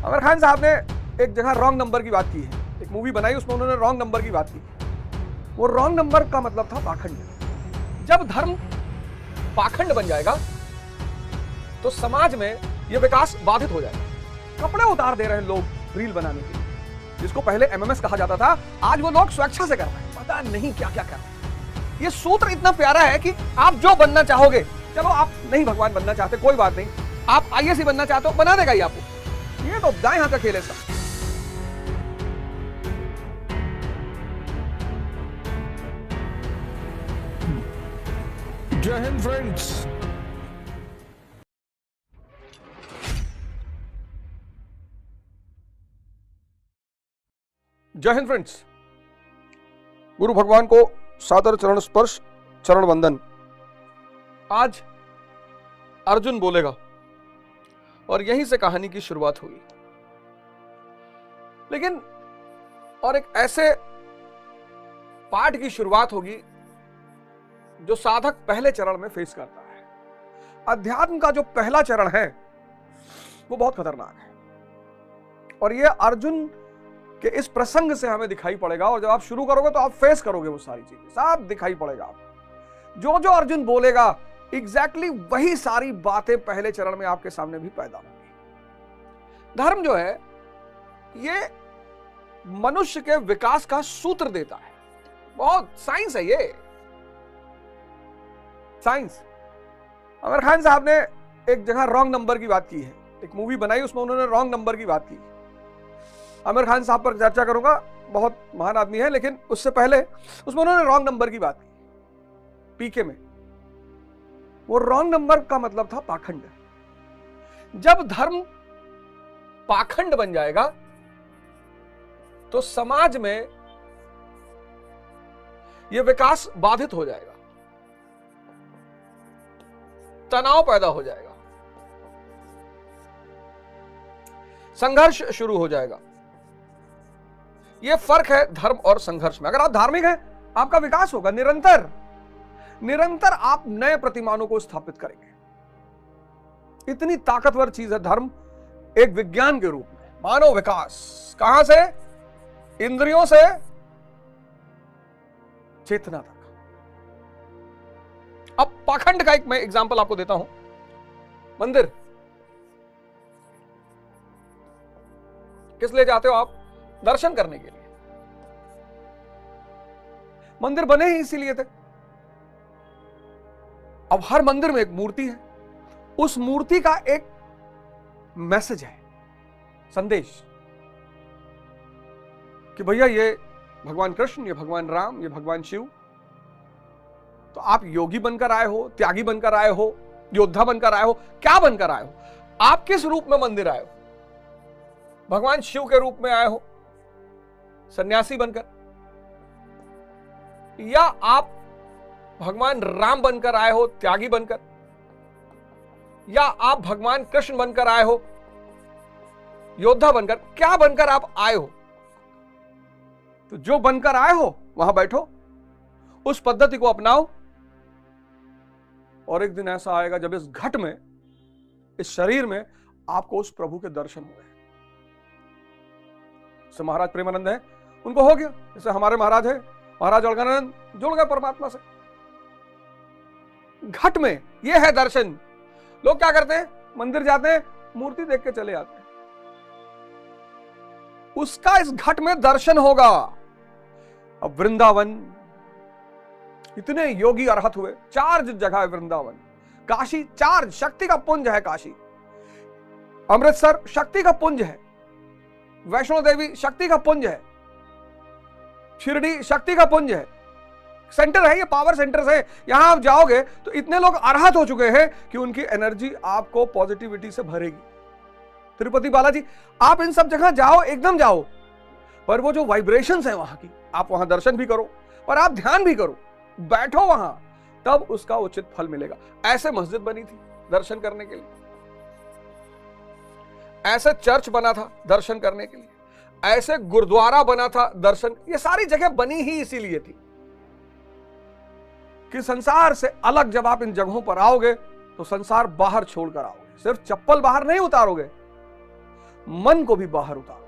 आमिर खान साहब ने एक जगह रॉन्ग नंबर की बात की है, एक मूवी बनाई उसमें उन्होंने रॉन्ग नंबर की बात की। वो रॉन्ग नंबर का मतलब था पाखंड। जब धर्म पाखंड बन जाएगा तो समाज में यह विकास बाधित हो जाएगा। कपड़े उतार दे रहे हैं लोग रील बनाने के लिए, जिसको पहले एमएमएस कहा जाता था, आज वो लोग स्वेच्छा से कर रहे हैं, पता नहीं क्या क्या कर रहे हैं। ये सूत्र इतना प्यारा है कि आप जो बनना चाहोगे, चलो आप नहीं भगवान बनना चाहते कोई बात नहीं, आप आईएएस ही बनना चाहते हो, बना देगा ये आपको। ये तो दाएं हाथ का खेल है इसका। जय हिंद फ्रेंड्स। जय हिंद फ्रेंड्स। गुरु भगवान को सादर चरण स्पर्श, चरण वंदन। आज अर्जुन बोलेगा और यहीं से कहानी की शुरुआत हुई। लेकिन और एक ऐसे पाठ की शुरुआत होगी जो साधक पहले चरण में फेस करता है। अध्यात्म का जो पहला चरण है वो बहुत खतरनाक है और ये अर्जुन के इस प्रसंग से हमें दिखाई पड़ेगा। और जब आप शुरू करोगे तो आप फेस करोगे वो सारी चीजें, सब दिखाई पड़ेगा आपको। जो जो अर्जुन बोलेगा एग्जैक्टली वही सारी बातें पहले चरण में आपके सामने भी पैदा होंगी। धर्म जो है ये मनुष्य के विकास का सूत्र देता है। बहुत साइंस है ये, साइंस। आमिर खान साहब ने एक जगह रॉन्ग नंबर की बात की है, एक मूवी बनाई उसमें उन्होंने रॉन्ग नंबर की बात की। आमिर खान साहब पर चर्चा करूंगा, बहुत महान आदमी है, लेकिन उससे पहले उसमें उन्होंने रॉन्ग नंबर की बात की पीके में। वो रॉन्ग नंबर का मतलब था पाखंड। जब धर्म पाखंड बन जाएगा तो समाज में यह विकास बाधित हो जाएगा, तनाव पैदा हो जाएगा, संघर्ष शुरू हो जाएगा। यह फर्क है धर्म और संघर्ष में। अगर आप धार्मिक हैं, आपका विकास होगा निरंतर निरंतर, आप नए प्रतिमानों को स्थापित करेंगे। इतनी ताकतवर चीज है धर्म, एक विज्ञान के रूप में। मानव विकास कहां से? इंद्रियों से चेतना तक। अब पाखंड का एक मैं एग्जांपल आपको देता हूं। मंदिर किस लिए जाते हो आप? दर्शन करने के लिए। मंदिर बने ही इसीलिए थे। अब हर मंदिर में एक मूर्ति है, उस मूर्ति का एक मैसेज है, संदेश कि भैया ये भगवान कृष्ण, ये भगवान राम, ये भगवान शिव। तो आप योगी बनकर आए हो, त्यागी बनकर आए हो, योद्धा बनकर आए हो, क्या बनकर आए हो? आप किस रूप में मंदिर आए हो? भगवान शिव के रूप में आए हो, सन्यासी बनकर, या आप भगवान राम बनकर आए हो, त्यागी बनकर, या आप भगवान कृष्ण बनकर आए हो, योद्धा बनकर? क्या बनकर आप आए हो? तो जो बनकर आए हो वहां बैठो, उस पद्धति को अपनाओ, और एक दिन ऐसा आएगा जब इस घट में, इस शरीर में आपको उस प्रभु के दर्शन हुए। जैसे महाराज प्रेमानंद है, उनको हो गया। जैसे हमारे महाराज है, महाराज अलगानंद जुड़ गए परमात्मा से घट में। यह है दर्शन। लोग क्या करते हैं? मंदिर जाते हैं, मूर्ति देख के चले आते हैं। उसका इस घट में दर्शन होगा। अब वृंदावन, इतने योगी अरहत हुए, चार्ज जगह है वृंदावन। काशी चार्ज, शक्ति का पुंज है काशी। अमृतसर शक्ति का पुंज है। वैष्णो देवी शक्ति का पुंज है। शिरडी शक्ति का पुंज है, सेंटर है, ये पावर सेंटर है। यहां आप जाओगे तो इतने लोग अरहत हो चुके हैं कि उनकी एनर्जी आपको पॉजिटिविटी से भरेगी। तिरुपति बालाजी, आप इन सब जगह जाओ, एकदम जाओ, पर वो जो वाइब्रेशंस है वहां की, आप वहां दर्शन भी करो, पर आप ध्यान भी करो, बैठो वहां, तब उसका उचित फल मिलेगा। ऐसे मस्जिद बनी थी दर्शन करने के लिए, ऐसे चर्च बना था दर्शन करने के लिए, ऐसे गुरुद्वारा बना था दर्शन। ये सारी जगह बनी ही इसीलिए थी कि संसार से अलग जब आप इन जगहों पर आओगे तो संसार बाहर छोड़कर आओगे। सिर्फ चप्पल बाहर नहीं उतारोगे, मन को भी बाहर उतारोगे।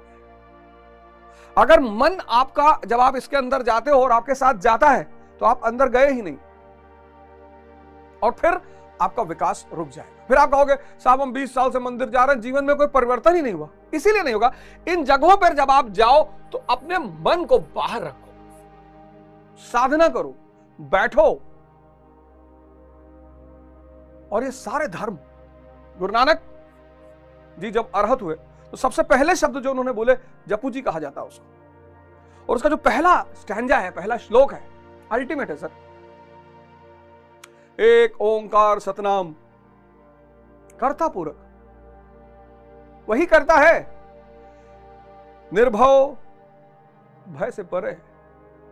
अगर मन आपका, जब आप इसके अंदर जाते हो और आपके साथ जाता है, तो आप अंदर गए ही नहीं और फिर आपका विकास रुक जाएगा। फिर आप कहोगे साहब हम 20 साल से मंदिर जा रहे हैं, जीवन में कोई परिवर्तन ही नहीं हुआ। इसीलिए नहीं होगा। इन जगहों पर जब आप जाओ तो अपने मन को बाहर रखो, साधना करो, बैठो। और ये सारे धर्म, गुरु नानक जी जब अरहत हुए तो सबसे पहले शब्द जो उन्होंने बोले, जपू जी कहा जाता है उसको। और उसका जो पहला स्टैंजा है, पहला श्लोक है, अल्टीमेट है सर। एक ओंकार सतनाम कर्ता पूरक, वही करता है, निर्भव भय से परे है,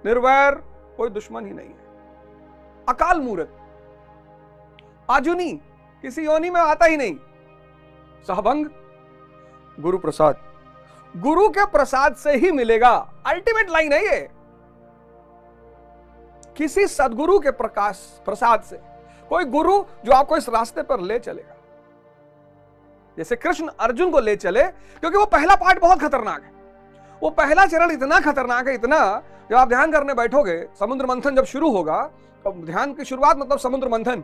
निर्वैर कोई दुश्मन ही नहीं है, अकाल मूरत, आजुनी किसी योनि में आता ही नहीं, सहभंग गुरु प्रसाद, गुरु के प्रसाद से ही मिलेगा। अल्टीमेट लाइन है ये, किसी सदगुरु के प्रकाश प्रसाद से, कोई गुरु जो आपको इस रास्ते पर ले चलेगा। जैसे कृष्ण अर्जुन को ले चले, क्योंकि वो पहला पार्ट बहुत खतरनाक है, वो पहला चरण इतना खतरनाक है, इतना, जब आप ध्यान करने बैठोगे, समुद्र मंथन जब शुरू होगा, तो ध्यान की शुरुआत मतलब समुद्र मंथन,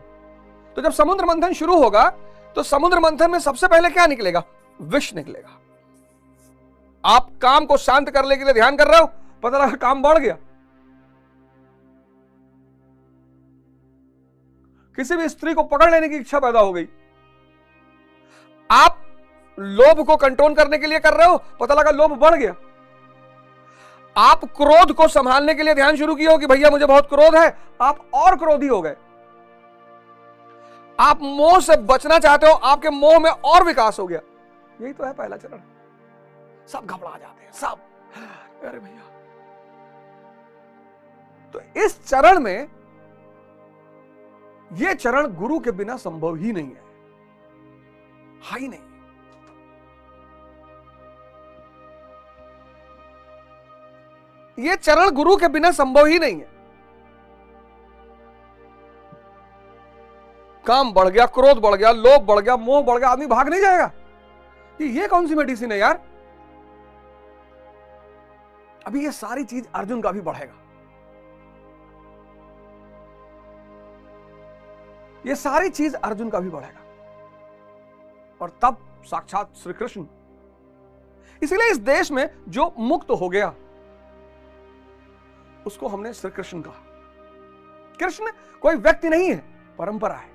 तो जब समुद्र मंथन शुरू होगा तो समुद्र मंथन में सबसे पहले क्या निकलेगा? विष निकलेगा। आप काम को शांत करने के लिए ध्यान कर रहे हो, पता लगा काम बढ़ गया। किसी भी स्त्री को पकड़ लेने की इच्छा पैदा हो गई, आप लोभ को कंट्रोल करने के लिए कर रहे हो, पता लगा लोभ बढ़ गया। आप क्रोध को संभालने के लिए ध्यान शुरू किया हो कि भैया मुझे बहुत क्रोध है, आप और क्रोधी हो गए। आप मोह से बचना चाहते हो, आपके मोह में और विकास हो गया। यही तो है पहला चरण। सब घबरा जाते हैं, सब, अरे भैया। तो इस चरण में, यह चरण गुरु के बिना संभव ही नहीं है, ही नहीं। यह चरण गुरु के बिना संभव ही नहीं है। काम बढ़ गया, क्रोध बढ़ गया, लोभ बढ़ गया, मोह बढ़ गया, आदमी भाग नहीं जाएगा कि ये कौन सी मेडिसिन है यार। अभी ये सारी चीज अर्जुन का भी बढ़ेगा, ये सारी चीज अर्जुन का भी बढ़ेगा, और तब साक्षात श्री कृष्ण। इसलिए इस देश में जो मुक्त हो गया उसको हमने श्री कृष्ण कहा। कृष्ण कोई व्यक्ति नहीं है, परंपरा है।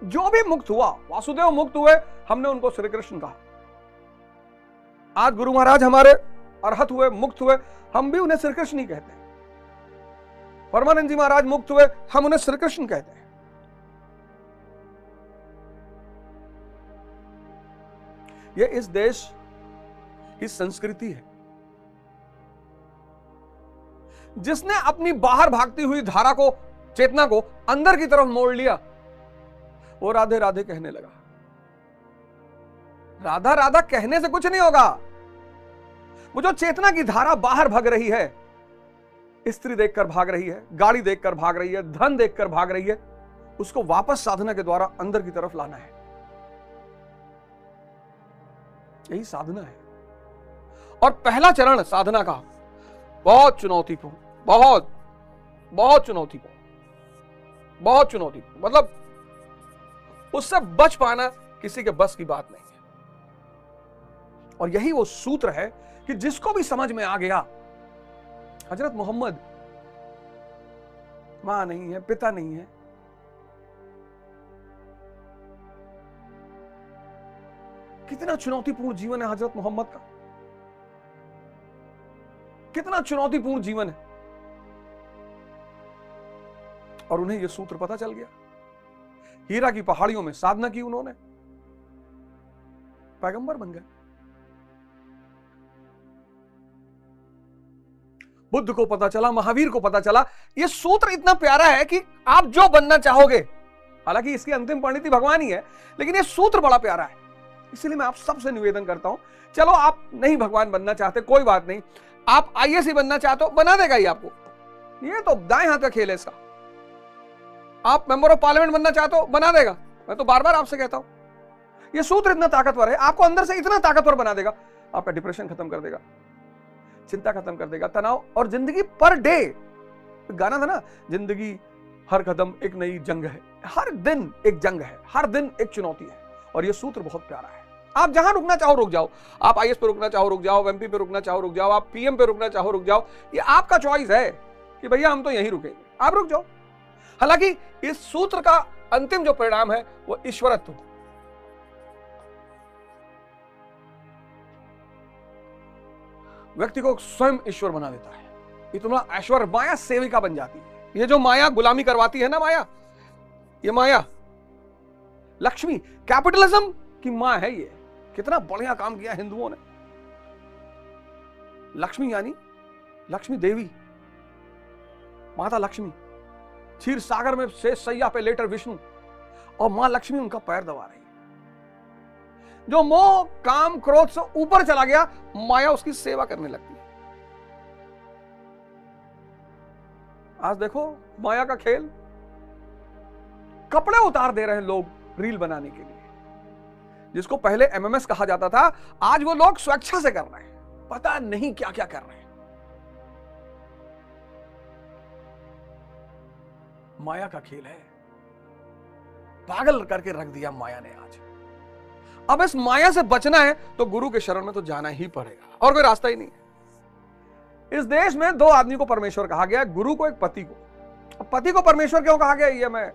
जो भी मुक्त हुआ, वासुदेव मुक्त हुए, हमने उनको श्री कृष्ण कहा। आज गुरु महाराज हमारे अरहत हुए, मुक्त हुए, हम भी उन्हें श्री कृष्ण ही कहते हैं। परमानंद जी महाराज मुक्त हुए, हम उन्हें श्री कृष्ण कहते हैं। यह इस देश की संस्कृति है। जिसने अपनी बाहर भागती हुई धारा को, चेतना को अंदर की तरफ मोड़ लिया, वो राधे राधे कहने लगा। राधा राधा कहने से कुछ नहीं होगा। वो जो चेतना की धारा बाहर भाग रही है, स्त्री देखकर भाग रही है, गाड़ी देखकर भाग रही है, धन देखकर भाग रही है, उसको वापस साधना के द्वारा अंदर की तरफ लाना है। यही साधना है। और पहला चरण साधना का बहुत चुनौतीपूर्ण, बहुत बहुत चुनौतीपूर्ण, बहुत चुनौतीपूर्ण, मतलब उससे बच पाना किसी के बस की बात नहीं है। और यही वो सूत्र है कि जिसको भी समझ में आ गया, हजरत मोहम्मद मां नहीं है, पिता नहीं है, कितना चुनौतीपूर्ण जीवन है हजरत मोहम्मद का, कितना चुनौतीपूर्ण जीवन है। और उन्हें यह सूत्र पता चल गया। हीरा की पहाड़ियों में साधना की उन्होंने, पैगंबर बन गए। बुद्ध को पता चला, महावीर को पता चला। यह सूत्र इतना प्यारा है कि आप जो बनना चाहोगे, हालांकि इसकी अंतिम परिणति भगवान ही है, लेकिन यह सूत्र बड़ा प्यारा है। इसलिए मैं आप सबसे निवेदन करता हूं, चलो आप नहीं भगवान बनना चाहते, कोई बात नहीं, आप आईएएस ही बनना चाहते हो, बना देगा ही आपको। ये तो दाएं हाथ का खेल है इसका। आप मेंबर ऑफ पार्लियामेंट बनना चाहते हो, बना देगा। मैं तो बार बार आपसे कहता हूं, ये सूत्र इतना ताकतवर है, आपको अंदर से इतना ताकतवर बना देगा, आपका डिप्रेशन खत्म कर देगा, चिंता खत्म कर देगा, तनाव। और जिंदगी पर डे, गाना था ना, जिंदगी हर कदम एक नई जंग है, हर दिन एक जंग है, हर दिन एक चुनौती है। और ये सूत्र बहुत प्यारा है। आप जहां रुकना चाहो रुक जाओ, आप आईएएस पे रुकना चाहो रुक जाओ, एमपी पे रुकना चाहो रुक जाओ, आप पीएम पे रुकना चाहो रुक जाओ, ये आपका चॉइस है कि भैया हम तो यहीं रुकेंगे, आप रुक जाओ। हालांकि इस सूत्र का अंतिम जो परिणाम है वो ईश्वरत्व। व्यक्ति को स्वयं ईश्वर बना देता है, इतना ऐश्वर्य, माया सेविका बन जाती है। ये जो माया गुलामी करवाती है ना, माया, ये माया लक्ष्मी, कैपिटलिज्म की मां है। ये कितना बढ़िया काम किया हिंदुओं ने। लक्ष्मी यानी लक्ष्मी देवी, माता लक्ष्मी, क्षीर सागर में शेष सैया पे लेटर विष्णु, और मां लक्ष्मी उनका पैर दबा रही है। जो मोह काम क्रोध से ऊपर चला गया, माया उसकी सेवा करने लगती है। आज देखो माया का खेल, कपड़े उतार दे रहे हैं लोग रील बनाने के लिए। जिसको पहले एमएमएस कहा जाता था, आज वो लोग स्वेच्छा से कर रहे हैं, पता नहीं क्या क्या कर रहे हैं। माया का खेल है, पागल करके रख दिया माया ने आज। अब इस माया से बचना है तो गुरु के शरण में तो जाना ही पड़ेगा, और कोई रास्ता ही नहीं है। इस देश में दो आदमी को परमेश्वर कहा गया, गुरु को, एक पति को। अब पति को परमेश्वर क्यों कहा गया, ये मैं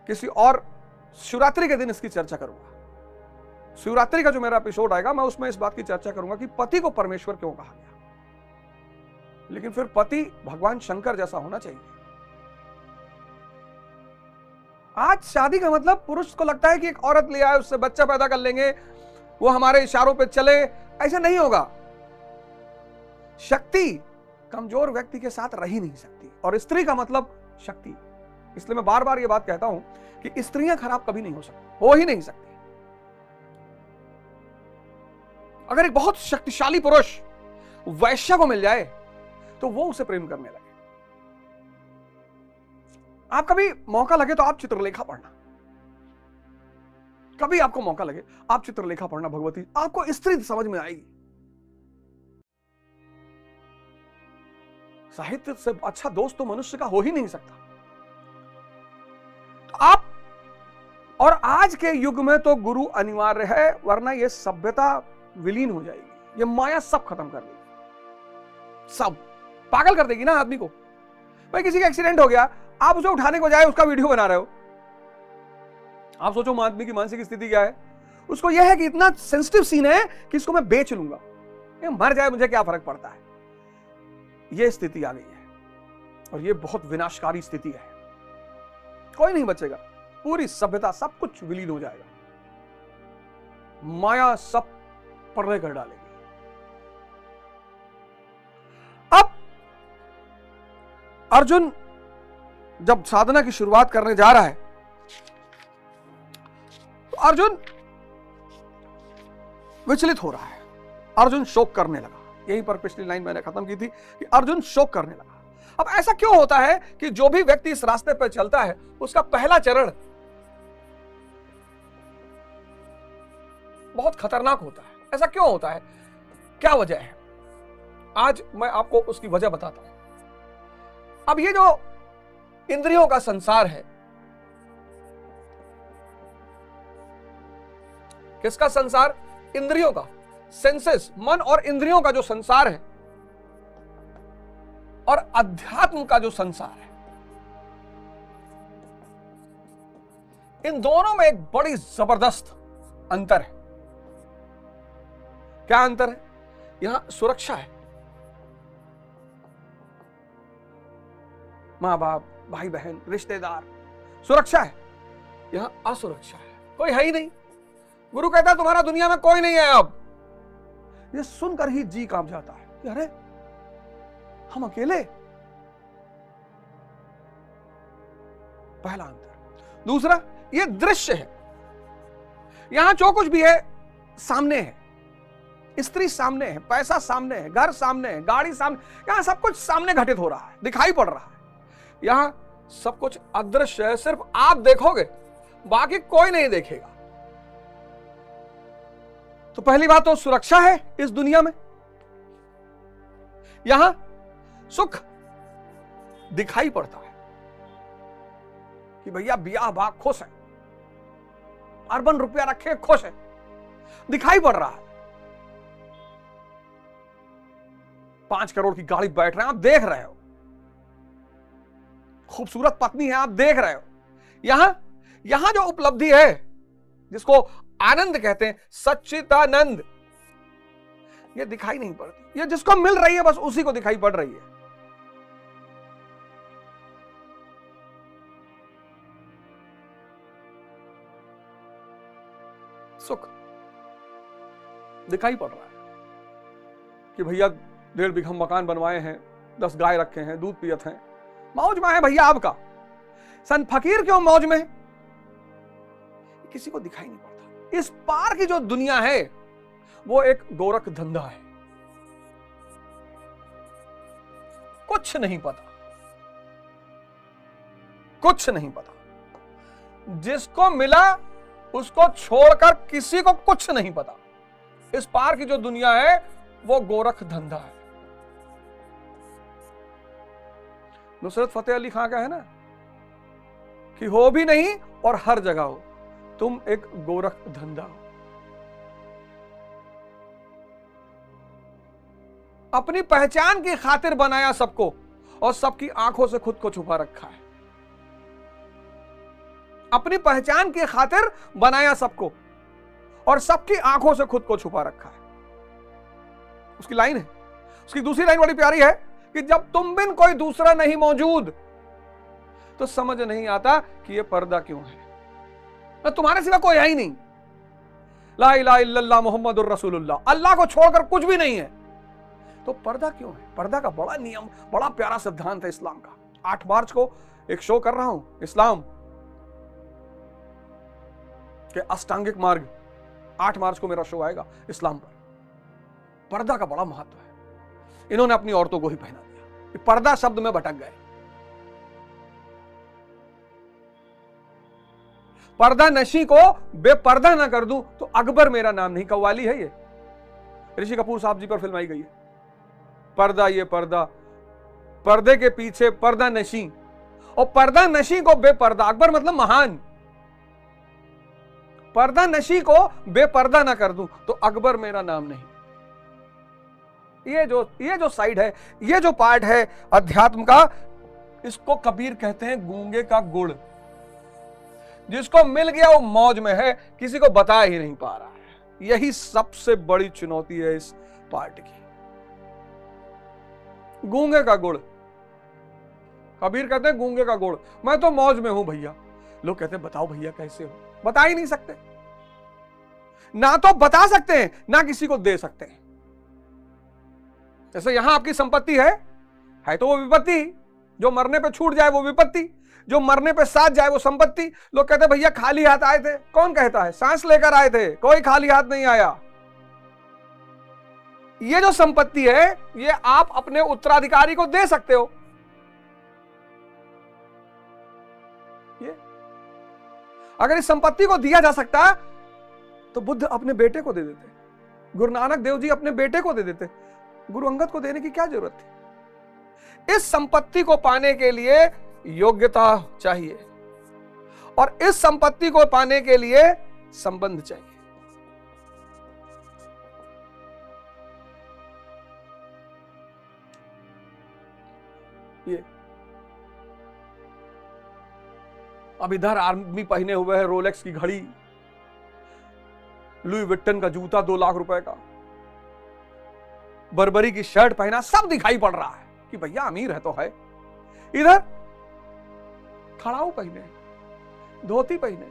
किसी और शिवरात्रि के दिन इसकी चर्चा करूंगा। शिवरात्रि का जो मेरा एपिसोड आएगा, मैं उसमें इस बात की चर्चा करूंगा कि पति को परमेश्वर क्यों कहा गया। लेकिन फिर पति भगवान शंकर जैसा होना चाहिए। आज शादी का मतलब पुरुष को लगता है कि एक औरत ले आए, उससे बच्चा पैदा कर लेंगे, वो हमारे इशारों पे चले, ऐसा नहीं होगा। शक्ति कमजोर व्यक्ति के साथ रह ही नहीं सकती, और स्त्री का मतलब शक्ति। इसलिए मैं बार बार ये बात कहता हूं कि स्त्रियां खराब कभी नहीं हो सकती, हो ही नहीं सकती। अगर एक बहुत शक्तिशाली पुरुष वैश्या को मिल जाए तो वो उसे प्रेम करने लगे। आप कभी मौका लगे तो आप चित्रलेखा पढ़ना, कभी आपको मौका लगे आप चित्रलेखा पढ़ना, भगवती, आपको स्त्री समझ में आएगी। साहित्य से अच्छा दोस्त तो मनुष्य का हो ही नहीं सकता। तो आप, और आज के युग में तो गुरु अनिवार्य है, वरना यह सभ्यता विलीन हो जाएगी। ये माया सब खत्म कर देगी, सब पागल कर देगी ना आदमी को। भाई किसी का एक्सीडेंट हो गया, आप उसे उठाने को जाए, उसका वीडियो बना रहे हो। आप सोचो आदमी की मानसिक स्थिति क्या है। उसको यह है कि इतना सेंसिटिव सीन है कि इसको मैं बेच लूंगा, ये मर जाए मुझे क्या फर्क पड़ता है। यह स्थिति आ गई है, और यह बहुत विनाशकारी स्थिति है। कोई नहीं बचेगा, पूरी सभ्यता, सब कुछ विलीन हो जाएगा। माया सब पर्दे कर डालेगी। अब अर्जुन जब साधना की शुरुआत करने जा रहा है, तो अर्जुन विचलित हो रहा है, अर्जुन शोक करने लगा। यहीं पर पिछली लाइन मैंने खत्म की थी कि अर्जुन शोक करने लगा। अब ऐसा क्यों होता है कि जो भी व्यक्ति इस रास्ते पर चलता है, उसका पहला चरण बहुत खतरनाक होता है। ऐसा क्यों होता है, क्या वजह है? आज मैं आपको उसकी वजह बताता हूं। अब ये जो इंद्रियों का संसार है, किसका संसार? इंद्रियों का, सेंसेस, मन और इंद्रियों का जो संसार है, और अध्यात्म का जो संसार है, इन दोनों में एक बड़ी जबरदस्त अंतर है। क्या अंतर है? यहां सुरक्षा है, मां बाप, भाई बहन, रिश्तेदार, सुरक्षा है। यहां असुरक्षा है, कोई है ही नहीं। गुरु कहता है तुम्हारा दुनिया में कोई नहीं है। अब ये सुनकर ही जी कांप जाता है कि अरे हम अकेले। पहला अंतर। दूसरा, ये दृश्य है, यहां जो कुछ भी है सामने है। स्त्री सामने है, पैसा सामने है, घर सामने है, गाड़ी सामने, यहां सब कुछ सामने घटित हो रहा है, दिखाई पड़ रहा है। यहां सब कुछ अदृश्य है, सिर्फ आप देखोगे, बाकी कोई नहीं देखेगा। तो पहली बात तो सुरक्षा है इस दुनिया में। यहां सुख दिखाई पड़ता है कि भैया बियाह बाग खुश है, अर्बन रुपया रखे खुश है, दिखाई पड़ रहा है। 5 करोड़ की गाड़ी बैठ रहे हैं, आप देख रहे हो, खूबसूरत पत्नी है, आप देख रहे हो। यहां जो उपलब्धि है जिसको आनंद कहते हैं, सच्चिदानंद, ये दिखाई नहीं पड़ती। ये जिसको मिल रही है बस उसी को दिखाई पड़ रही है। सुख दिखाई पड़ रहा है कि भैया 1.5 बीघा मकान बनवाए हैं, 10 गाय रखे हैं, दूध पियत हैं, मौज में है भैया आपका। संत फकीर क्यों मौज में? किसी को दिखाई नहीं पड़ता। इस पार की जो दुनिया है वो एक गोरख धंधा है, कुछ नहीं पता, कुछ नहीं पता। जिसको मिला उसको छोड़कर किसी को कुछ नहीं पता। इस पार की जो दुनिया है वो गोरख धंधा है। नुसरत फतेह अली खां का है ना कि हो भी नहीं और हर जगह हो, तुम एक गोरख धंधा हो। अपनी पहचान की खातिर बनाया सबको और सबकी आंखों से खुद को छुपा रखा है। अपनी पहचान की खातिर बनाया सबको और सबकी आंखों से खुद को छुपा रखा है। उसकी लाइन है, उसकी दूसरी लाइन बड़ी प्यारी है कि जब तुम बिन कोई दूसरा नहीं मौजूद तो समझ नहीं आता कि यह पर्दा क्यों है। तुम्हारे सिवा कोई है ही नहीं। ला इलाहा इल्लल्लाह मुहम्मदुर रसूलुल्लाह, अल्लाह को छोड़कर कुछ भी नहीं है, तो पर्दा क्यों है? पर्दा का बड़ा नियम, बड़ा प्यारा सिद्धांत है इस्लाम का। 8 मार्च को एक शो कर रहा हूं, इस्लाम के अष्टांगिक मार्ग। 8 मार्च को मेरा शो आएगा इस्लाम पर। पर्दा का बड़ा महत्व है। इन्होंने अपनी औरतों को ही पहना दिया, पर्दा शब्द में भटक गए। पर्दा नशी को बेपर्दा ना कर दूं तो अकबर मेरा नाम नहीं। कव्वाली है ये, ऋषि कपूर साहब जी पर फिल्माई गई है। पर्दा, ये पर्दा, पर्दे के पीछे पर्दा नशी, और पर्दा नशी को बेपर्दा, अकबर मतलब महान, पर्दा नशी को बेपर्दा ना कर दूं तो अकबर मेरा नाम नहीं। ये जो साइड है, ये जो पार्ट है अध्यात्म का, इसको कबीर कहते हैं गूंगे का गुड़। जिसको मिल गया वो मौज में है, किसी को बता ही नहीं पा रहा है। यही सबसे बड़ी चुनौती है इस पार्ट की। गूंगे का गुड़, कबीर कहते हैं गूंगे का गुड़। मैं तो मौज में हूं भैया। लोग कहते हैं बताओ भैया कैसे हो? बता ही नहीं सकते, ना तो बता सकते हैं ना किसी को दे सकते हैं। जैसे यहां आपकी संपत्ति है तो वो विपत्ति, जो मरने पे छूट जाए वो विपत्ति, जो मरने पे साथ जाए वो संपत्ति। लोग कहते हैं भैया खाली हाथ आए थे। कौन कहता है? सांस लेकर आए थे, कोई खाली हाथ नहीं आया। ये जो संपत्ति है ये आप अपने उत्तराधिकारी को दे सकते हो। ये अगर इस संपत्ति को दिया जा सकता तो बुद्ध अपने बेटे को दे देते, गुरु नानक देव जी अपने बेटे को दे देते, गुरु अंगद को देने की क्या जरूरत थी? इस संपत्ति को पाने के लिए योग्यता चाहिए और इस संपत्ति को पाने के लिए संबंध चाहिए। ये अब इधर आर्मी पहने हुए है, रोलेक्स की घड़ी, लुई विट्टन का जूता 2 लाख रुपए का, बर्बरी की शर्ट पहना, सब दिखाई पड़ रहा है कि भैया अमीर है तो है। इधर खड़ाऊ पहने, धोती पहने,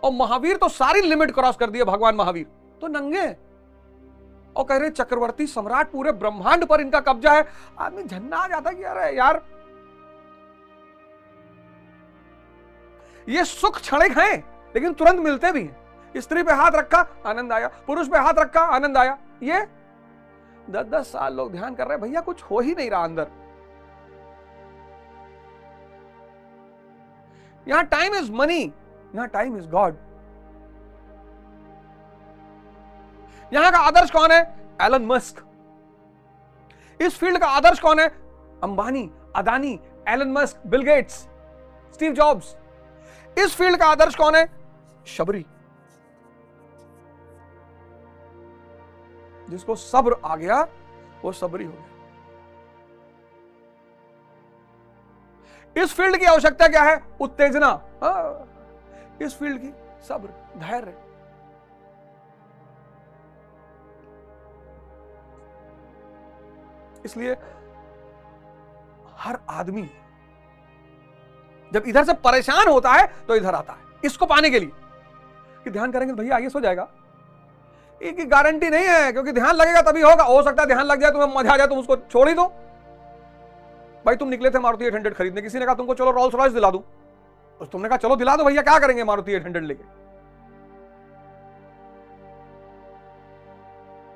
और महावीर तो सारी लिमिट क्रॉस कर दिए। भगवान महावीर तो नंगे और कह रहे चक्रवर्ती सम्राट, पूरे ब्रह्मांड पर इनका कब्जा है। आदमी झन्ना आ जाता कि अरे यार ये सुख क्षणिक हैं लेकिन तुरंत मिलते भी हैं। स्त्री पे हाथ रखा आनंद आया, पुरुष पे हाथ रखा आनंद आया। ये 10-10 साल लोग ध्यान कर रहे हैं, भैया कुछ हो ही नहीं रहा अंदर। यहां टाइम इज मनी, यहां टाइम इज गॉड। यहां का आदर्श कौन है? Elon Musk. इस फील्ड का आदर्श कौन है? Ambani, Adani, Elon Musk, Bill Gates, Steve Jobs. इस फील्ड का आदर्श कौन है? शबरी। जिसको सब्र आ गया वो सबरी हो गया। इस फील्ड की आवश्यकता क्या है? उत्तेजना। इस फील्ड की सब्र, धैर्य। इसलिए हर आदमी जब इधर से परेशान होता है तो इधर आता है इसको पाने के लिए कि ध्यान करेंगे तो भैया आगे सो जाएगा। एक गारंटी नहीं है, क्योंकि ध्यान लगेगा तभी होगा। हो सकता है ध्यान लग जाए, तुम्हें मजा आ जाए, तुम उसको छोड़ ही दो। भाई तुम निकले थे मारुति 800 खरीदने, किसी ने कहा तुमको चलो रोल्स रॉयस दिला दूं, तो तुमने कहा चलो दिला दो भैया, क्या करेंगे मारुति 800 लेके।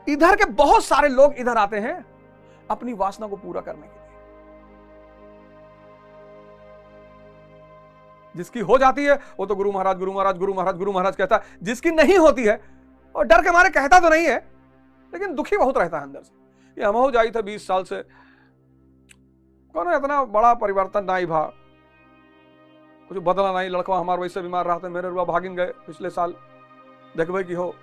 इधर के बहुत सारे लोग इधर आते हैं अपनी वासना को पूरा करने के लिए। जिसकी हो जाती है वो तो गुरु महाराज गुरु महाराज गुरु महाराज गुरु महाराज कहता है, जिसकी नहीं होती है और डर के मारे कहता तो नहीं है, लेकिन दुखी बहुत रहता है अंदर से। ये हम हो जाई थे 20 साल से, कौन इतना बड़ा परिवर्तन नहीं भा, कुछ बदला नहीं। लड़का हमारा वैसे बीमार रहा था, मेरे रुआ भागिन गए पिछले साल, देखबे की हो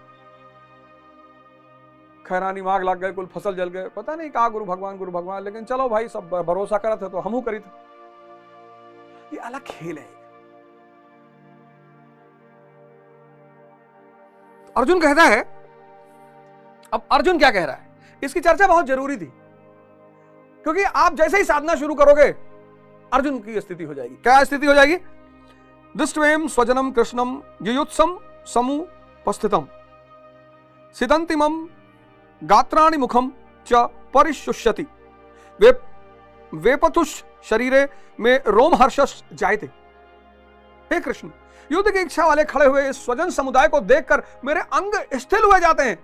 खैरानी माग लग गए, कुल फसल जल गए, पता नहीं कहा गुरु भगवान। लेकिन चलो भाई सब भरोसा करते थे तो हमहू करी थे। ये अलग खेल है। अर्जुन कहता है, अब अर्जुन क्या कह रहा है, इसकी चर्चा बहुत जरूरी थी, क्योंकि आप जैसे ही साधना शुरू करोगे अर्जुन की स्थिति हो जाएगी। क्या स्थिति हो जाएगी? दृष्ट्वेम स्वजनम कृष्णम युयुत्सम समुपस्थितम सिदंतिमम गात्राणि मुखम च परिशुष्यति वेपतुष शरीरे में रोमहर्षस जायते। हे कृष्ण, युद्ध की इच्छा वाले खड़े हुए इस स्वजन समुदाय को देखकर मेरे अंग स्थिर हुए जाते हैं,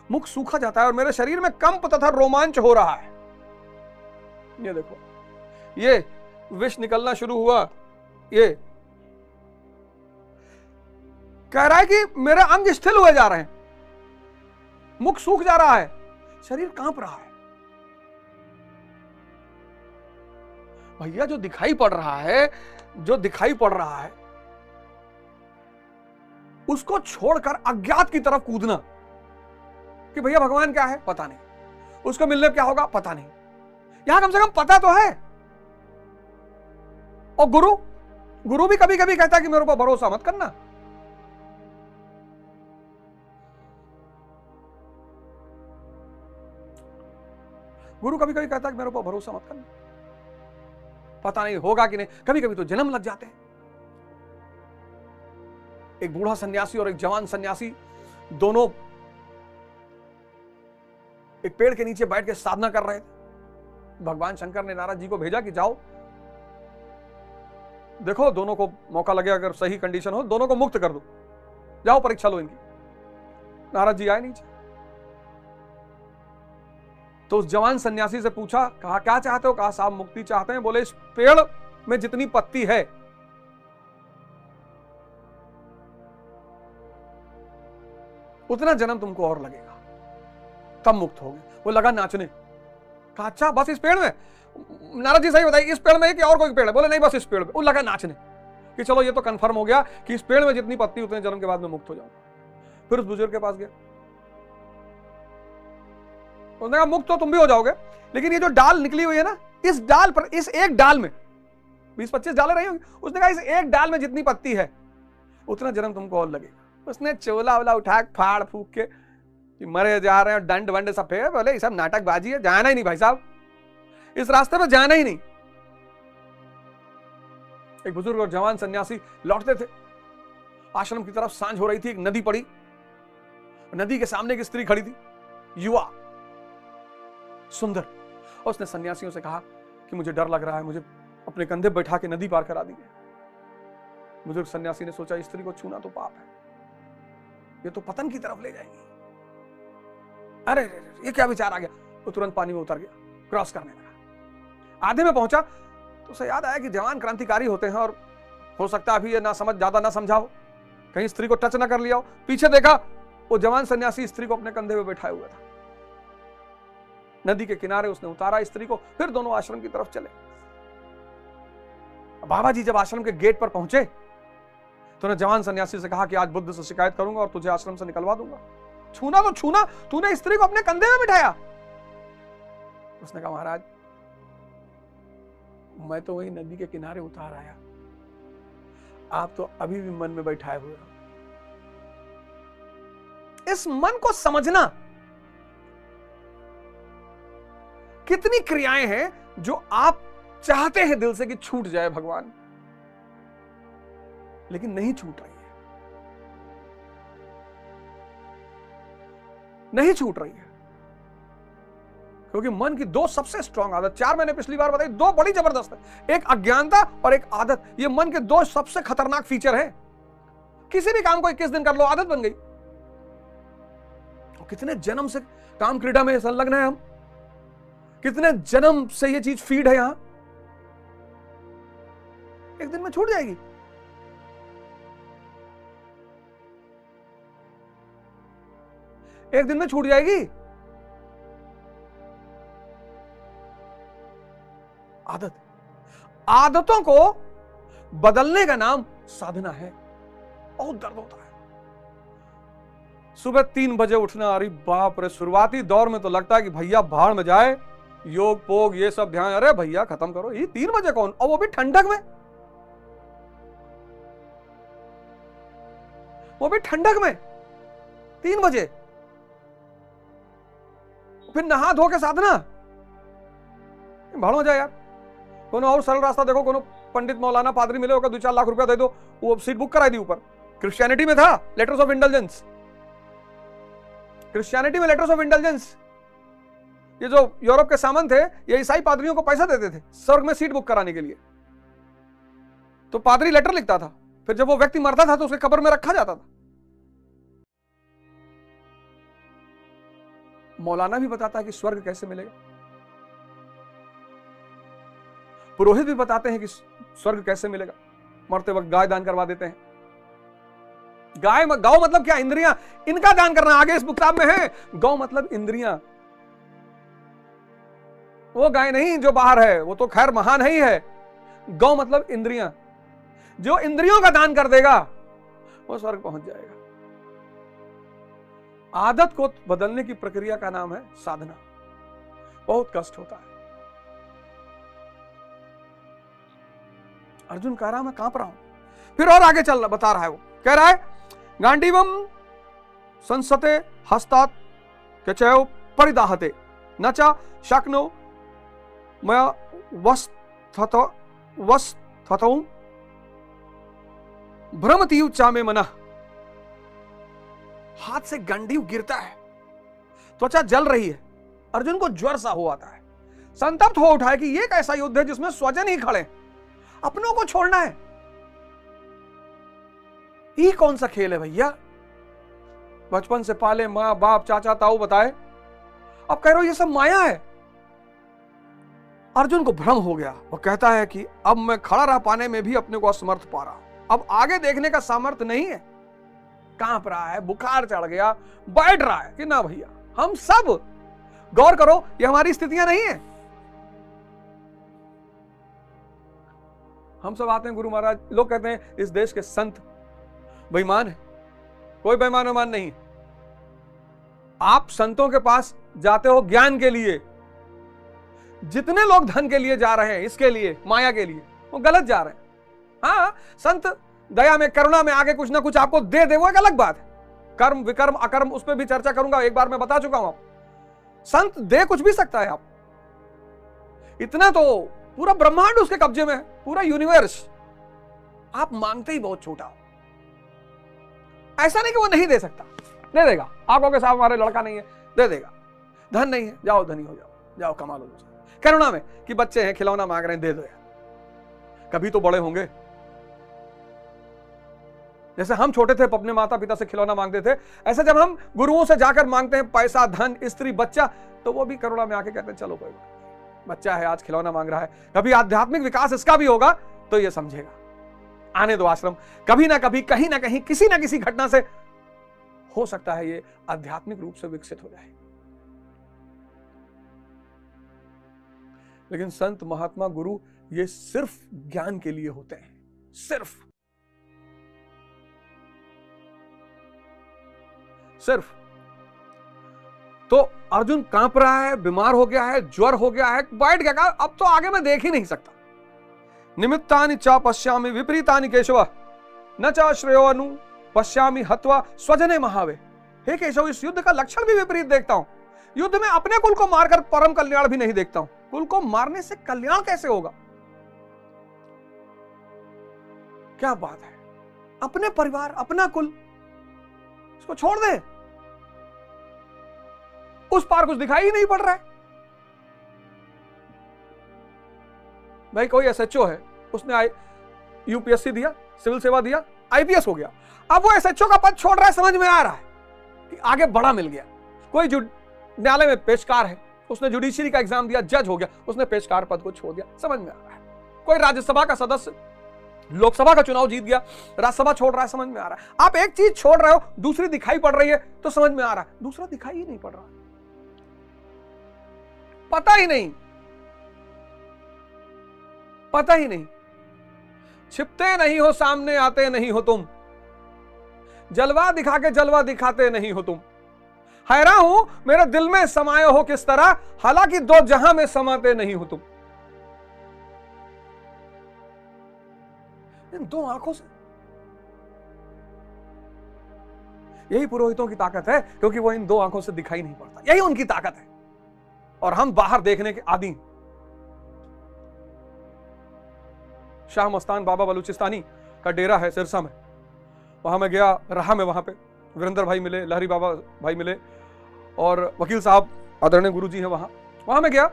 मुख सूखा जाता है और मेरे शरीर में कंप तथा रोमांच हो रहा है। ये देखो, ये विष निकलना शुरू हुआ, ये कह रहा है कि मेरे अंग स्थिर हुए जा रहे हैं, मुख सूख जा रहा है, शरीर कांप रहा है। भैया जो दिखाई पड़ रहा है, जो दिखाई पड़ रहा है उसको छोड़कर अज्ञात की तरफ कूदना कि भैया भगवान क्या है पता नहीं, उसको मिलने क्या होगा पता नहीं, यहां कम से कम पता तो है। और गुरु भी कभी कभी कहता है कि मेरे ऊपर भरोसा मत करना। गुरु कभी कभी कहता है कि मेरे ऊपर भरोसा मत करना, पता नहीं होगा कि नहीं। कभी कभी तो जन्म लग जाते हैं। एक बूढ़ा सन्यासी और एक जवान सन्यासी दोनों एक पेड़ के नीचे बैठ के साधना कर रहे थे। भगवान शंकर ने नारद जी को भेजा कि जाओ देखो, दोनों को मौका लगे, अगर सही कंडीशन हो दोनों को मुक्त कर दो, जाओ परीक्षा लो इनकी। नारद जी आए नीचे, तो उस जवान सन्यासी से पूछा, कहा क्या चाहते हो? कहा साहब मुक्ति चाहते हैं। बोले इस पेड़ में जितनी पत्ती है उतना जन्म तुमको और लगेगा, तब मुक्त होगे। वो लगा नाचने। कहा अच्छा बस इस पेड़ में? नारद जी सही बताइए, इस पेड़ में है कि और कोई पेड़ है? बोले नहीं बस इस पेड़ में। वो लगा नाचने कि चलो ये तो कंफर्म हो गया कि इस पेड़ में जितनी पत्ती उतने जन्म के बाद में मुक्त हो जाऊंगा। फिर उस बुजुर्ग के पास गया, उसने कहा मुक्त तो तुम भी हो जाओगे, लेकिन ये जो डाल निकली हुई है ना, इस डाल पर, इस एक डाल में 20-25 डालें रही होंगी, उसने कहा इस एक डाल में जितनी पत्ती है उतना जन्म तुमको और लगेगा। उसने चोला वोला उठा फाड़ फूक के कि मरे जा रहे हैं, दंड वंड सब है। बोले ये सब नाटकबाजी है, जाना ही नहीं भाई साहब, इस रास्ते पर जाना ही नहीं। एक बुजुर्ग और जवान सन्यासी लौटते थे आश्रम की तरफ। सांझ हो रही थी, एक नदी पड़ी, नदी के सामने एक स्त्री खड़ी थी, युवा सुंदर। और उसने सन्यासियों से कहा कि मुझे डर लग रहा है, मुझे अपने कंधे बैठा के नदी पार करा दीजिए। बुजुर्ग सन्यासी ने सोचा स्त्री को छूना तो पाप है, ये तो पतन की तरफ ले जाएगी। अरे ये क्या विचार आ गया? वो तुरंत पानी में उतर गया, क्रॉस करने लगा। आधे में पहुंचा तो उसे याद आया कि जवान क्रांतिकारी होते हैं और हो सकता है अभी ये ना समझ, ज्यादा ना समझाओ, कहीं स्त्री को टच ना कर लिया हो। पीछे देखा, वो जवान सन्यासी स्त्री को अपने कंधे पे बैठाए हुआ था। नदी के किनारे उसने उतारा स्त्री को, फिर दोनों आश्रम की तरफ चले। बाबा जी जब आश्रम के गेट पर पहुंचे तो ने जवान सन्यासी से कहा कि आज बुद्ध से शिकायत करूंगा और तुझे आश्रम से निकलवा दूंगा। छूना तो छूना, तूने स्त्री को अपने कंधे में बिठाया। उसने कहा महाराज मैं तो वही नदी के किनारे उतार आया, आप तो अभी भी मन में बैठाए हुए हो। इस मन को समझना, कितनी क्रियाएं हैं जो आप चाहते हैं दिल से कि छूट जाए भगवान, लेकिन नहीं छूट रही है, नहीं छूट रही है। क्योंकि मन की दो सबसे स्ट्रांग आदत, चार मैंने पिछली बार बताई, दो बड़ी जबरदस्त है, एक अज्ञानता और एक आदत। ये मन के दो सबसे खतरनाक फीचर है। किसी भी काम को 21 दिन कर लो, आदत बन गई। और कितने जन्म से काम क्रीड़ा में संलग्न है हम, कितने जन्म से ये चीज फीड है यहां, एक दिन में छूट जाएगी। एक दिन में छूट जाएगी। आदत, आदतों को बदलने का नाम साधना है। बहुत दर्द होता है। सुबह 3 बजे उठना, अरे बाप रे, शुरुआती दौर में तो लगता है कि भैया भाड़ में जाए, योग पोग ये सब ध्यान, अरे भैया खत्म करो, ये 3 बजे कौन, और वो भी ठंडक में, वो भी ठंडक में 3 बजे, फिर नहा धो के साधना, भाड़ में जाए यार। कोनो और सरल रास्ता देखो, कोनो पंडित मौलाना पादरी मिले होगा, 2-4 लाख रुपया दे दो, वो सीट बुक कराई दी ऊपर। क्रिश्चियनिटी में था लेटर्स ऑफ इंटेलिजेंस, क्रिश्चियनिटी में लेटर्स ऑफ इंटेलिजेंस। ये जो यूरोप के सामंत थे, ये ईसाई पादरियों को पैसा देते थे स्वर्ग में सीट बुक कराने के लिए। तो पादरी लेटर लिखता था, फिर जब वो व्यक्ति मरता था तो उसके कब्र में रखा जाता था। मौलाना भी बताता है कि स्वर्ग कैसे मिलेगा, पुरोहित भी बताते हैं कि स्वर्ग कैसे मिलेगा। मरते वक्त गाय दान करवा देते हैं। गाय गौ मतलब क्या, इंद्रियां, इनका दान करना आगे इस किताब में है। गौ मतलब इंद्रियां, वो गाय नहीं जो बाहर है, वो तो खैर महान ही है। गौ मतलब इंद्रियां, जो इंद्रियों का दान कर देगा वो स्वर्ग पहुंच जाएगा। आदत को बदलने की प्रक्रिया का नाम है साधना। बहुत कष्ट होता है। अर्जुन कह रहा मैं कांप रहा हूं। फिर और आगे चल बता रहा है, वो कह रहा है गांडीवम संसते हस्तात कचयो परिदाहते न च शक्नो मया वस्तथौ भ्रमतीव चामे मना। हाथ से गंडीव गिरता है, त्वचा जल रही है, अर्जुन को ज्वर सा हो आता है, संतप्त हो उठा है कि यह कैसा युद्ध है जिसमें स्वजन ही खड़े, अपनों को छोड़ना है। ये कौन सा खेल है भैया, बचपन से पाले मां बाप चाचा ताऊ बताए, अब कह रहे हो ये सब माया है। अर्जुन को भ्रम हो गया। वो कहता है कि अब मैं खड़ा रह पाने में भी अपने को असमर्थ पा रहा हूं, अब आगे देखने का सामर्थ्य नहीं है, कांप रहा है, बुखार चढ़ गया, बैठ रहा है कि ना भैया हम सब, गौर करो ये हमारी स्थितियां नहीं है। हम सब आते हैं गुरु महाराज, लोग कहते हैं इस देश के संत बेईमान है। कोई बेईमान बेईमान नहीं है। आप संतों के पास जाते हो ज्ञान के लिए, जितने लोग धन के लिए जा रहे हैं, इसके लिए माया के लिए, वो गलत जा रहे हैं। हाँ, संत दया में करुणा में आगे कुछ ना कुछ आपको दे दे, वो एक अलग बात है। कर्म विकर्म अकर्म उस पर भी चर्चा करूंगा, एक बार मैं बता चुका हूं। आप संत दे कुछ भी सकता है, आप इतना तो पूरा ब्रह्मांड उसके कब्जे में है, पूरा यूनिवर्स। आप मांगते ही बहुत छोटा हो। ऐसा नहीं कि वो नहीं दे सकता, दे देगा। आप कहोगे साहब हमारे लड़का नहीं है, दे देगा। धन नहीं है, जाओ धनी हो जाओ, जाओ कमा लो। करुणा में कि बच्चे हैं खिलौना मांग रहे हैं, दे दो यार, कभी तो बड़े होंगे। जैसे हम छोटे थे अपने माता पिता से खिलौना मांगते थे, ऐसे जब हम गुरुओं से जाकर मांगते हैं पैसा धन स्त्री बच्चा, तो वो भी करुणा में आके कहते हैं चलो कोई बच्चा है आज खिलौना मांग रहा है, कभी आध्यात्मिक विकास इसका भी होगा तो ये समझेगा, आने दो आश्रम। कभी ना कभी कहीं ना कहीं किसी ना किसी घटना से हो सकता है ये आध्यात्मिक रूप से विकसित हो जाए। लेकिन संत महात्मा गुरु ये सिर्फ ज्ञान के लिए होते हैं, सिर्फ। तो अर्जुन कांप रहा है, बीमार हो गया है, ज्वर हो गया है, बैठ गया, अब तो आगे मैं देख ही नहीं सकता। निमित्तानि च पश्यामि विपरीतानि केशव न च श्रेयो अनु पश्यामि हत्वा स्वजने महावे। हे केशव, इस युद्ध का लक्षण भी विपरीत देखता हूं। युद्ध में अपने कुल को मारकर परम कल्याण भी नहीं देखता हूं। कुल को मारने से कल्याण कैसे होगा? क्या बात है, अपने परिवार, अपना कुल, इसको छोड़ दे। उस पार कुछ दिखाई ही नहीं पड़ रहा है। भाई कोई एसएचओ है, उसने यूपीएससी दिया, सिविल सेवा दिया, आईपीएस हो गया। अब वो एसएचओ का पद छोड़ रहा है, समझ में आ रहा है कि आगे बड़ा मिल गया। कोई न्यायालय में पेशकार है, उसने जुडिशरी का एग्जाम दिया, जज हो गया, उसने पेशकार पद को छोड़ दिया, समझ में आ रहा है। कोई राज्यसभा का सदस्य लोकसभा का चुनाव जीत गया, राज्यसभा छोड़ रहा है, समझ में आ रहा है। आप एक चीज छोड़ रहे हो, दूसरी दिखाई पड़ रही है, तो समझ में आ रहा है। दूसरा दिखाई ही नहीं पड़ रहा, पता ही नहीं। छिपते नहीं हो, सामने आते नहीं हो तुम, जलवा दिखा के जलवा दिखाते नहीं हो तुम। हैरान हूं मेरे दिल में समाये हो किस तरह, हालांकि दो जहां में समाते नहीं हो तुम। इन दो आंखों से, यही पुरोहितों की ताकत है, क्योंकि वो इन दो आंखों से दिखाई नहीं पड़ता, यही उनकी ताकत है। और हम बाहर देखने के आदी। शाह मस्तान बाबा बलूचिस्तानी का डेरा है सिरसा में, वहां मैं गया, रहा मैं वहां पे। वीरेंद्र भाई मिले, लहरी बाबा भाई मिले, और वकील साहब आदरणीय गुरु जी हैं वहां मैं गया।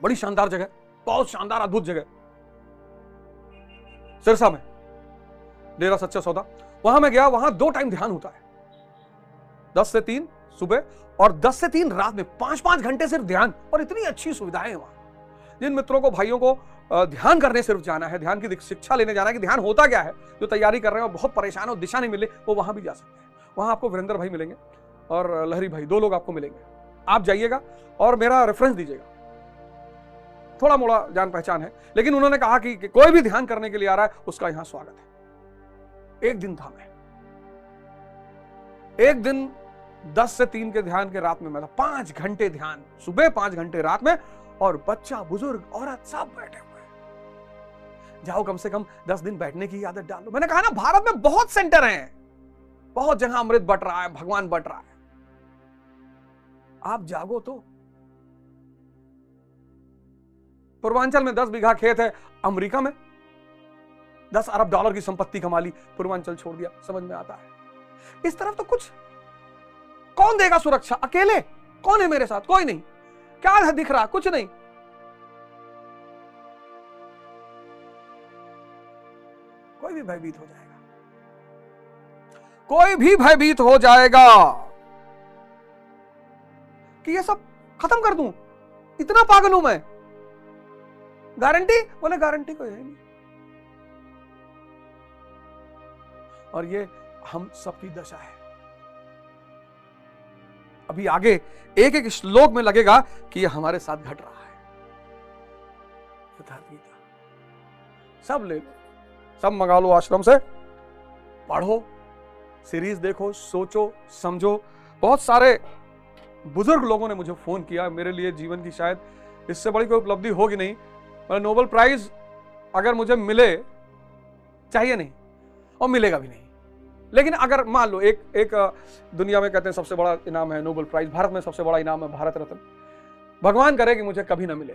बड़ी शानदार जगह, बहुत शानदार अद्भुत जगह, सिरसा में डेरा सच्चा सौदा। वहां मैं गया, वहां 2 टाइम ध्यान होता है, 10 से 3 सुबह और 10 से 3 रात में, 5-5 घंटे सिर्फ ध्यान, और इतनी अच्छी सुविधाएं हैं वहां। जिन मित्रों को, भाइयों को ध्यान करने सिर्फ जाना है, ध्यान की शिक्षा लेने जाना है कि ध्यान होता क्या है, जो तैयारी कर रहे हैं और बहुत परेशान हो, दिशा नहीं मिले, वो वहां भी जा सकते हैं। वहां आपको वीरेंद्र भाई मिलेंगे और लहरी भाई, 2 लोग आपको मिलेंगे। आप जाइएगा और मेरा रेफरेंस दीजिएगा, थोड़ा मोड़ा जान पहचान है, लेकिन उन्होंने कहा कि कोई भी ध्यान करने के लिए आ रहा है, उसका यहां स्वागत है। एक दिन था मैं, एक दिन 10 से 3 के ध्यान के रात में मैं था, 5 घंटे ध्यान सुबह, 5 घंटे रात में, और बच्चा, बुजुर्ग, औरत सब बैठे हुए। जाओ, कम से कम 10 दिन बैठने की आदत डालो। मैंने कहा ना, भारत में बहुत सेंटर हैं, बहुत जगह अमृत बट रहा है, भगवान बट रहा है। आप जागो तो। पूर्वांचल में 10 बीघा खेत है, अमेरिका में 10 अरब डॉलर की संपत्ति कमा ली, पूर्वांचल छोड़ दिया, समझ में आता है। इस तरफ तो कुछ, कौन देगा सुरक्षा? अकेले कौन है मेरे साथ? कोई नहीं। क्या है दिख रहा? कुछ नहीं। कोई भी भयभीत हो जाएगा, कोई भी भयभीत हो जाएगा कि ये सब खत्म कर दूं, इतना पागल हूं मैं। गारंटी? बोले गारंटी कोई है नहीं। और ये हम सबकी दशा है। अभी आगे एक एक श्लोक में लगेगा कि ये हमारे साथ घट रहा है। सब ले लो, सब मंगा लो आश्रम से, पढ़ो, सीरीज देखो, सोचो, समझो। बहुत सारे बुजुर्ग लोगों ने मुझे फोन किया, मेरे लिए जीवन की शायद इससे बड़ी कोई उपलब्धि होगी नहीं। नोबेल प्राइज अगर मुझे मिले, चाहिए नहीं और मिलेगा भी नहीं, लेकिन अगर मान लो एक दुनिया में कहते हैं सबसे बड़ा इनाम है नोबेल प्राइज, भारत में सबसे बड़ा इनाम है भारत रत्न। भगवान करे कि मुझे कभी ना मिले,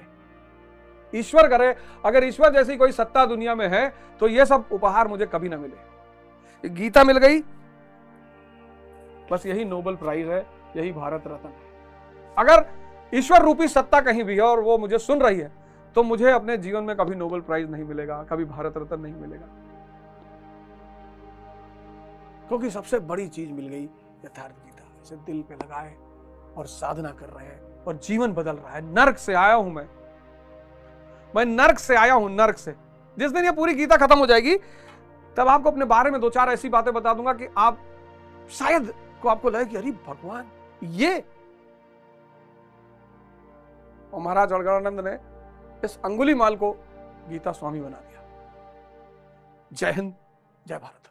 ईश्वर करे, अगर ईश्वर जैसी कोई सत्ता दुनिया में है तो ये सब उपहार मुझे कभी ना मिले। गीता मिल गई, बस यही नोबेल प्राइज है, यही भारत रत्न है। अगर ईश्वर रूपी सत्ता कहीं भी है और वो मुझे सुन रही है, तो मुझे अपने जीवन में कभी नोबेल प्राइज नहीं मिलेगा, कभी भारत रत्न नहीं मिलेगा, क्योंकि सबसे बड़ी चीज मिल गई, यथार्थ गीता। इसे दिल पे लगाए और साधना कर रहे हैं और जीवन बदल रहा है। नर्क से आया हूं मैं नर्क से आया हूं, नर्क से। जिस दिन ये पूरी गीता खत्म हो जाएगी, तब आपको अपने बारे में 2-4 ऐसी बातें बता दूंगा कि आप शायद को आपको लगे कि अरे भगवान ये, और महाराज अड़गड़ानंद ने इस अंगुलीमाल को गीता स्वामी बना दिया। जय हिंद, जय भारत।